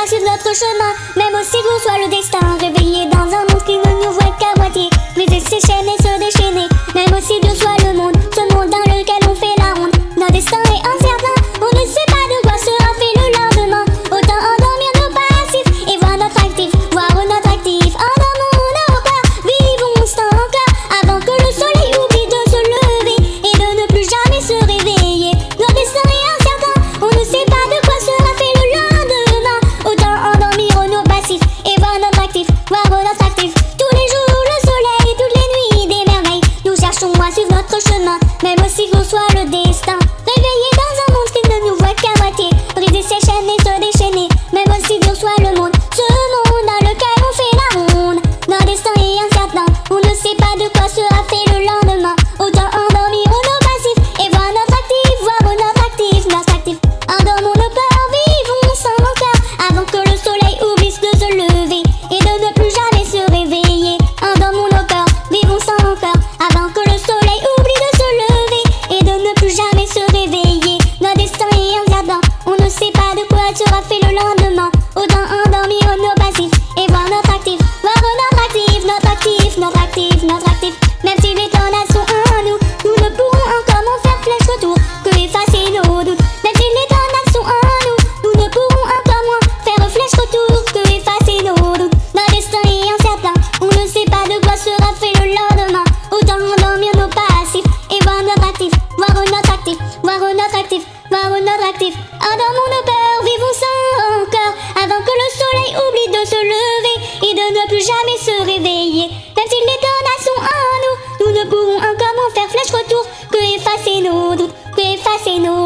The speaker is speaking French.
pas suivre notre chemin, même aussi lourd soit le destin. Réveillé dans un monde qui ne nous voit qu'à moitié, briser ses chaînes et se déchaîner, même aussi dur soit le monde, ce monde dans lequel on fait la ronde. Notre destin est incertain, on ne sait pas de quoi sera fait le lendemain. Autant endormir nos passifs et voir notre actif, voir notre actif. Endormons nos cœurs, vivons sans cœur, avant que le soleil oublie de se lever et de ne plus jamais se réveiller. Notre destin est incertain, on ne sait pas de quoi sera fait le lendemain. Autant endormir nos passifs et voir notre actif, voir notre actif. Tous les jours le soleil, toutes les nuits des merveilles, nous cherchons à suivre notre chemin, même si gros soit le destin. Réveillé dans un monde qui ne nous voit qu'à moitié, briser ses chaînes et se déchaîner, même si dur soit le monde, ce monde dans lequel on fait la ronde. Notre destin est incertain, on ne sait pas de quoi sera fait le lendemain. Autant endormir nos passifs et voir notre actif, voir notre actif, notre actif. Endormons nos peurs, vivons sans cœur, avant que le soleil oublie de se lever et de ne plus jamais se réveiller. Endormons nos peurs, vivons sans cœur, avant que le soleil oublie de se lever et de ne plus jamais se réveiller. Notre destin est incertain, on ne sait pas de quoi sera fait le lendemain. Autant endormir nos passifs et voir notre actif, voir notre actif, notre actif, notre actif, notre actif. Même si les tornades sont en nous, nous ne pourrons encore moins faire flèche retour que effacer nos doutes. Même si les tornades sont en nous, nous ne pourrons encore moins faire flèche retour que effacer nos doutes. Notre destin est incertain, on ne sait pas de quoi sera fait le lendemain. Autant endormir nos passifs et voir notre actif, voir notre actif, voir notre actif, voir notre actif. Endormons nos peurs, vivons sans cœur, avant que le soleil oublie de se lever et de ne plus jamais se réveiller. Même si les tornades sont en nous, nous ne pourrons encore moins faire flèche retour que effacer nos doutes, que effacer nos